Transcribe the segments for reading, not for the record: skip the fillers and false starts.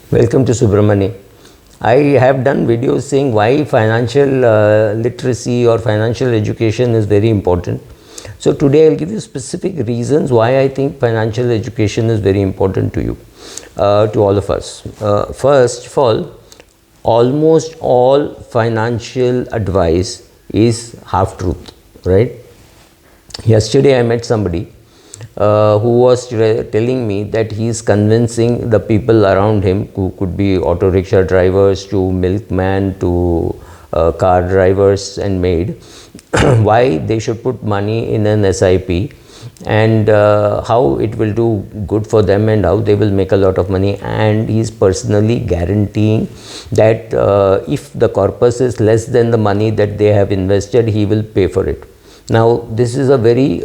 Welcome to Subramani. I have done videos saying why financial literacy or financial education is very important. So today I'll give you specific reasons why I think financial education is very important to you, to all of us. First of all, almost all financial advice is half truth, right? Yesterday I met somebody who was telling me that he is convincing the people around him, who could be auto rickshaw drivers to milkman to car drivers and maid, why they should put money in an SIP and how it will do good for them and how they will make a lot of money. And he is personally guaranteeing that if the corpus is less than the money that they have invested, he will pay for it. Now, this is a very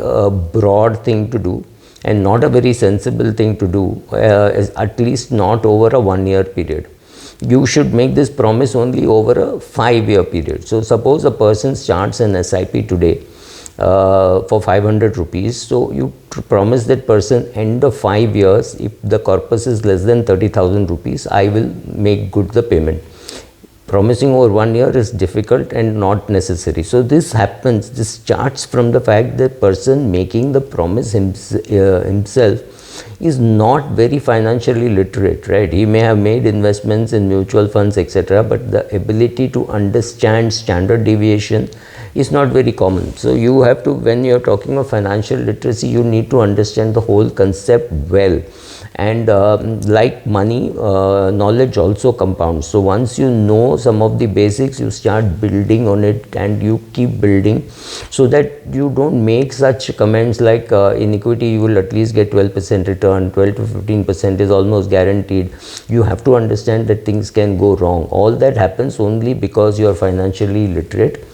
broad thing to do and not a very sensible thing to do, at least not over a 1 year period. You should make this promise only over a 5-year period. So, suppose a person starts an SIP today for 500 rupees. So, you promise that person end of 5 years, if the corpus is less than 30,000 rupees, I will make good the payment. Promising over 1 year is difficult and not necessary. So this happens, this starts from the fact that person making the promise himself is not very financially literate, right? He may have made investments in mutual funds, etc., but the ability to understand standard deviation is not very common. So you have to, when you're talking of financial literacy, you need to understand the whole concept well. And like money, knowledge also compounds. So once you know some of the basics, you start building on it and you keep building, so that you don't make such comments like in equity you will at least get 12% return, 12 to 15% is almost guaranteed. You have to understand that things can go wrong. All that happens only because you are financially literate,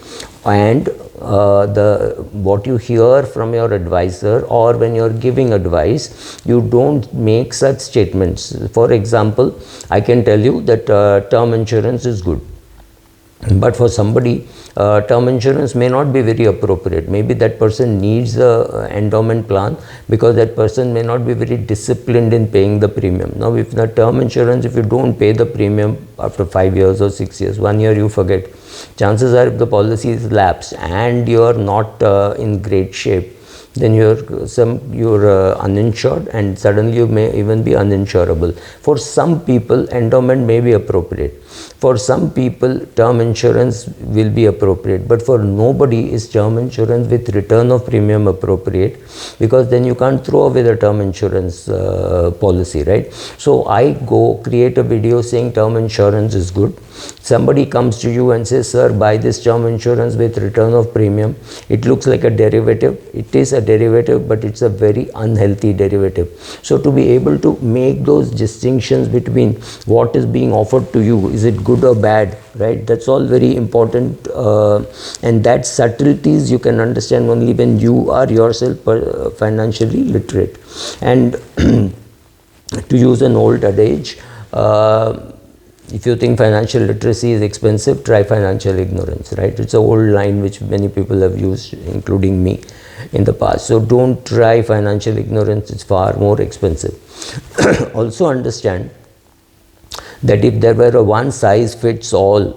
and what you hear from your advisor or when you are giving advice, you don't make such statements. For example, I can tell you that term insurance is good, but for somebody term insurance may not be very appropriate. Maybe that person needs a endowment plan because that person may not be very disciplined in paying the premium. Now if the term insurance, if you don't pay the premium after 5 years or 6 years, 1 year you forget, chances are if the policy is lapsed and you are not in great shape, then you're uninsured and suddenly you may even be uninsurable. For some people endowment may be appropriate, for some people term insurance will be appropriate, but for nobody is term insurance with return of premium appropriate, because then you can't throw away the term insurance policy, right? So I go create a video saying term insurance is good. Somebody comes to you and says, sir, buy this term insurance with return of premium. It looks like a derivative. It is a derivative, but it's a very unhealthy derivative. So to be able to make those distinctions between what is being offered to you, is it good or bad, right? That's all very important, and that subtleties you can understand only when you are yourself financially literate. And to use an old adage, if you think financial literacy is expensive, try financial ignorance, right? It's an old line which many people have used, including me, in the past. So don't try financial ignorance, it's far more expensive. Also understand that if there were a one size fits all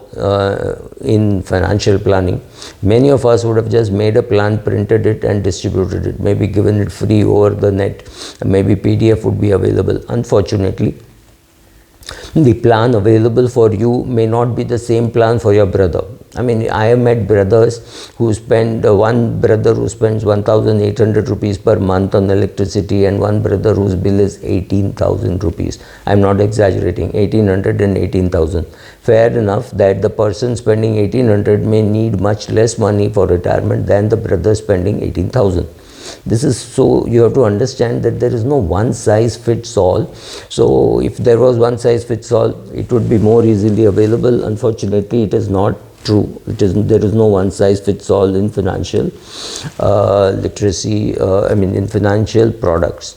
in financial planning, many of us would have just made a plan, printed it and distributed it, maybe given it free over the net, maybe PDF would be available. Unfortunately, the plan available for you may not be the same plan for your brother. I mean, I have met brothers who spend, one brother who spends 1,800 rupees per month on electricity, and one brother whose bill is 18,000 rupees. I am not exaggerating, 1,800 and 18,000. Fair enough that the person spending 1,800 may need much less money for retirement than the brother spending 18,000. This is, so you have to understand that there is no one size fits all. So if there was one size fits all, it would be more easily available. Unfortunately, it is not true. There is no one size fits all in financial literacy, in financial products.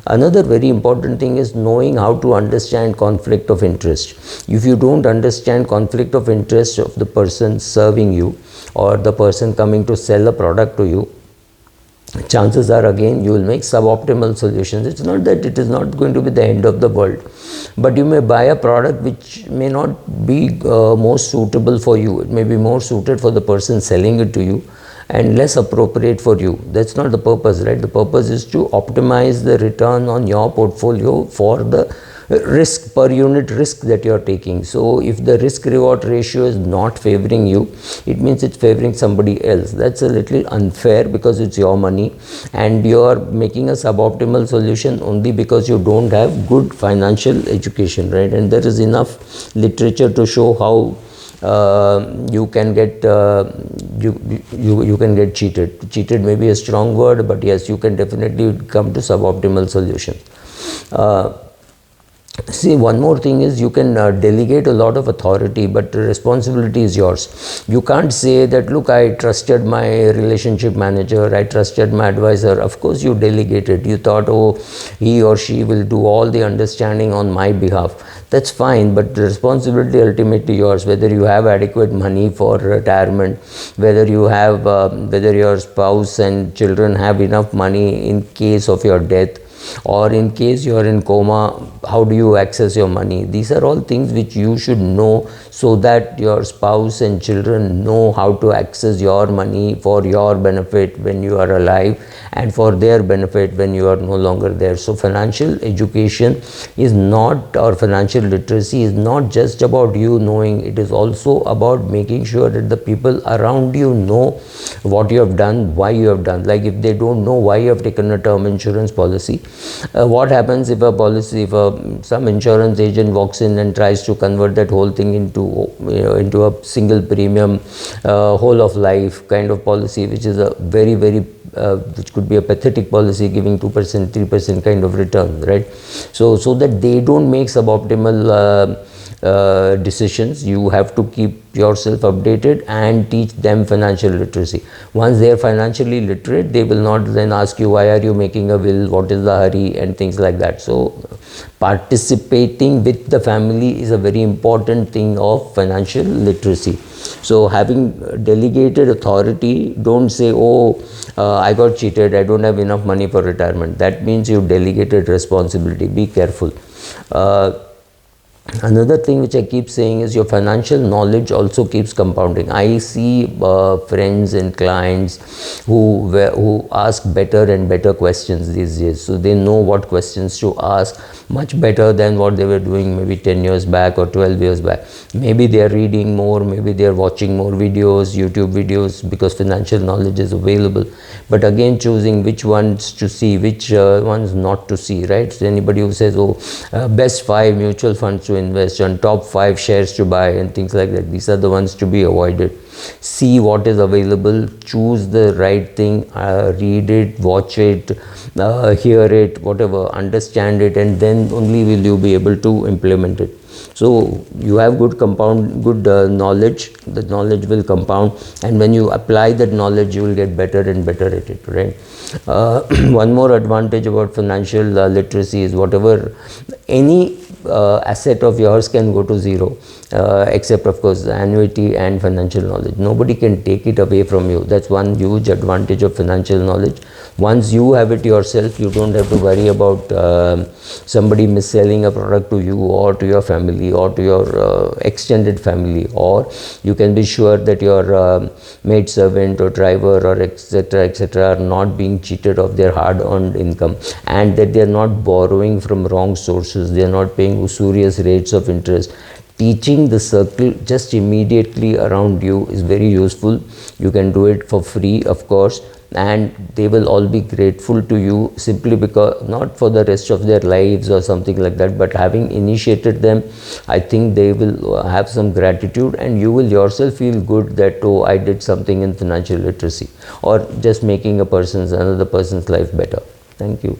Another very important thing is knowing how to understand conflict of interest. If you don't understand conflict of interest of the person serving you or the person coming to sell a product to you, chances are again you will make suboptimal solutions. It's not that it is not going to be the end of the world, but you may buy a product which may not be most suitable for you. It may be more suited for the person selling it to you and less appropriate for you. That's not the purpose, right? The purpose is to optimize the return on your portfolio for the risk, per unit risk that you are taking. So if the risk reward ratio is not favoring you, it means it's favoring somebody else. That's a little unfair because it's your money and you are making a suboptimal solution only because you don't have good financial education, right? And there is enough literature to show how you can get you can get cheated. Cheated may be a strong word, but yes, you can definitely come to suboptimal solution. See, one more thing is you can delegate a lot of authority, but the responsibility is yours. You can't say that, look, I trusted my relationship manager, I trusted my advisor. Of course you delegated. You thought, oh, he or she will do all the understanding on my behalf. That's fine, but the responsibility ultimately yours. Whether you have adequate money for retirement, whether you have whether your spouse and children have enough money in case of your death, or in case you are in coma, how do you access your money? These are all things which you should know, so that your spouse and children know how to access your money for your benefit when you are alive and for their benefit when you are no longer there. So financial education is not, or financial literacy is not just about you knowing. It is also about making sure that the people around you know what you have done, why you have done. Like if they don't know why you have taken a term insurance policy, what happens if a policy, if some insurance agent walks in and tries to convert that whole thing into a single premium whole of life kind of policy, which is a very which could be a pathetic policy giving 2%, 3% kind of return, right? So that they don't make suboptimal decisions, you have to keep yourself updated and teach them financial literacy. Once they are financially literate, they will not then ask you, why are you making a will, what is the hurry, and things like that. So participating with the family is a very important thing of financial literacy. So having delegated authority, don't say, oh, I got cheated, I don't have enough money for retirement. That means you delegated responsibility. Be careful. Another thing which I keep saying is your financial knowledge also keeps compounding. I see friends and clients who ask better and better questions these days. So they know what questions to ask much better than what they were doing maybe 10 years back or 12 years back. Maybe they are reading more, maybe they are watching more videos, YouTube videos, because financial knowledge is available. But again, choosing which ones to see, which ones not to see, right? So anybody who says, oh, best 5 mutual funds to invest on, top 5 shares to buy, and things like that, these are the ones to be avoided. See what is available, choose the right thing, read it, watch it, hear it, whatever, understand it, and then only will you be able to implement it. So you have good knowledge, the knowledge will compound, and when you apply that knowledge, you will get better and better at it, right? One more advantage about financial literacy is whatever, any asset of yours can go to zero, except of course the annuity and financial knowledge. Nobody can take it away from you. That's one huge advantage of financial knowledge. Once you have it yourself, you don't have to worry about somebody mis-selling a product to you or to your family or to your extended family, or you can be sure that your maid servant or driver or etc. are not being cheated of their hard-earned income, and that they are not borrowing from wrong sources, they are not paying usurious rates of interest. Teaching the circle just immediately around you is very useful. You can do it for free, of course, and they will all be grateful to you, simply because, not for the rest of their lives or something like that, but having initiated them, I think they will have some gratitude, and you will yourself feel good that, oh, I did something in financial literacy, or just making another person's life better. Thank you.